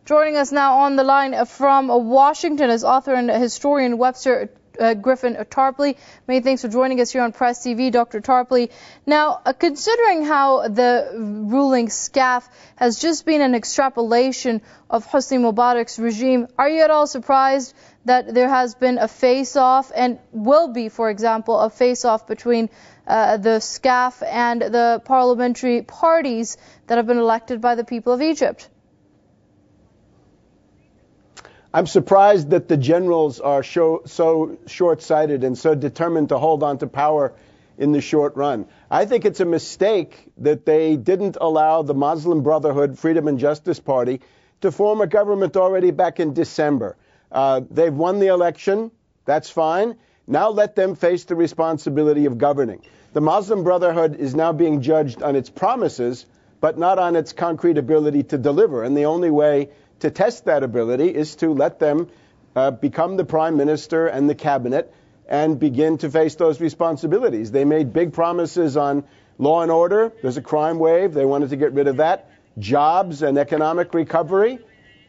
Joining us now on the line from Washington is author and historian Webster Griffin Tarpley. Many thanks for joining us here on Press TV, Dr. Tarpley. Now, considering how the ruling SCAF has just been an extrapolation of Hosni Mubarak's regime, are you at all surprised that there has been a face-off and will be, for example, a face-off between the SCAF and the parliamentary parties that have been elected by the people of Egypt? I'm surprised that the generals are so short-sighted and so determined to hold on to power in the short run. I think it's a mistake that they didn't allow the Muslim Brotherhood, Freedom and Justice Party to form a government already back in December. They've won the election. That's fine. Now let them face the responsibility of governing. The Muslim Brotherhood is now being judged on its promises, but not on its concrete ability to deliver. And the only way to test that ability is to let them become the prime minister and the cabinet and begin to face those responsibilities. They made big promises on law and order. There's a crime wave. They wanted to get rid of that. Jobs and economic recovery.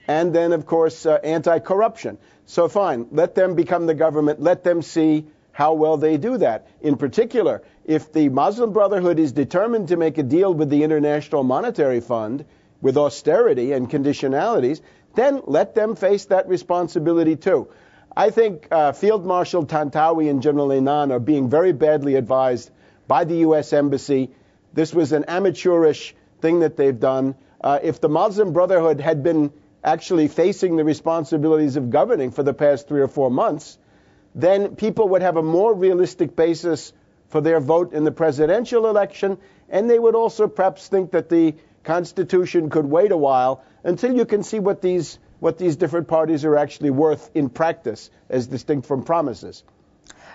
And then, of course, anti-corruption. So fine, let them become the government. Let them see how well they do that. In particular, if the Muslim Brotherhood is determined to make a deal with the International Monetary Fund with austerity and conditionalities, then let them face that responsibility too. I think Field Marshal Tantawi and General Enan are being very badly advised by the U.S. Embassy. This was an amateurish thing that they've done. If the Muslim Brotherhood had been actually facing the responsibilities of governing for the past 3 or 4 months, then people would have a more realistic basis for their vote in the presidential election, and they would also perhaps think that the Constitution could wait a while until you can see what these different parties are actually worth in practice, as distinct from promises.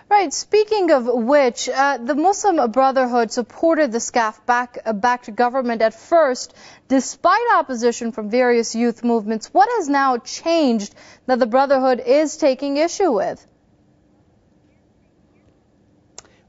Right. Speaking of which, the Muslim Brotherhood supported the SCAF backed government at first, despite opposition from various youth movements. What has now changed that the Brotherhood is taking issue with?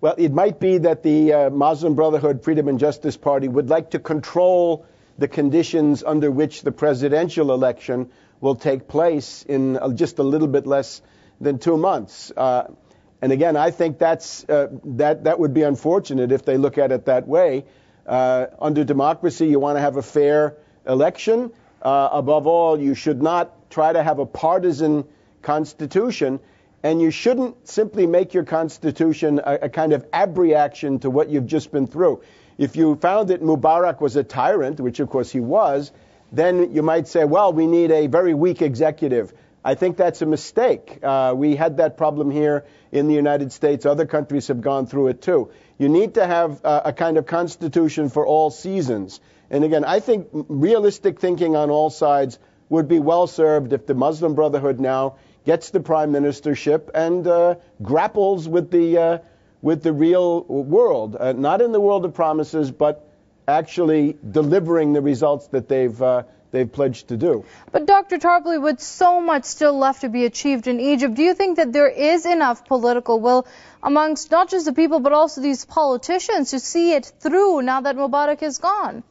Well, it might be that the Muslim Brotherhood, Freedom and Justice Party would like to control the conditions under which the presidential election will take place in just a little bit less than 2 months. And again, I think that would be unfortunate if they look at it that way. Under democracy, you want to have a fair election. Above all, you should not try to have a partisan constitution. And you shouldn't simply make your constitution a kind of abreaction to what you've just been through. If you found that Mubarak was a tyrant, which of course he was, then you might say, well, we need a very weak executive. I think that's a mistake. We had that problem here in the United States. Other countries have gone through it too. You need to have a kind of constitution for all seasons. And again, I think realistic thinking on all sides would be well served if the Muslim Brotherhood now gets the prime ministership and grapples with the real world, not in the world of promises, but actually delivering the results that they've pledged to do. But Dr. Tarpley, with so much still left to be achieved in Egypt, do you think that there is enough political will amongst not just the people but also these politicians to see it through now that Mubarak is gone?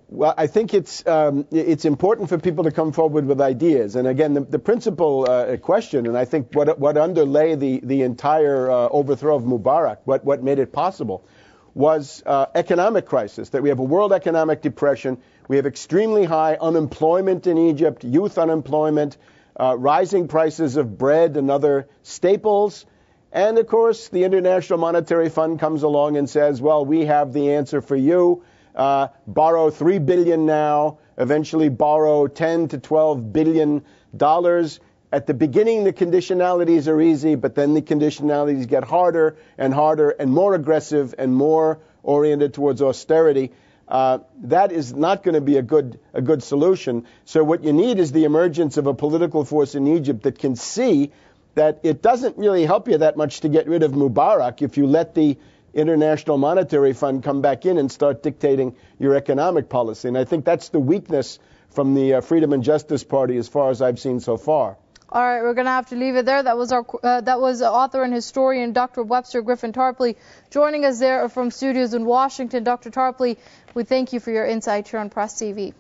Well, I think it's important for people to come forward with ideas. And again, the principal question, and I think what underlay the entire overthrow of Mubarak, what made it possible, was economic crisis, that we have a world economic depression. We have extremely high unemployment in Egypt, youth unemployment, rising prices of bread and other staples. And, of course, the International Monetary Fund comes along and says, well, we have the answer for you. Borrow $3 billion now, eventually borrow $10 to $12 billion. At the beginning, the conditionalities are easy, but then the conditionalities get harder and harder and more aggressive and more oriented towards austerity. That is not going to be a good solution. So what you need is the emergence of a political force in Egypt that can see that it doesn't really help you that much to get rid of Mubarak if you let the International Monetary Fund come back in and start dictating your economic policy. And I think that's the weakness from the Freedom and Justice Party as far as I've seen so far. All right, we're going to have to leave it there. That was author and historian Dr. Webster Griffin Tarpley joining us there from studios in Washington. Dr. Tarpley, we thank you for your insight here on Press TV.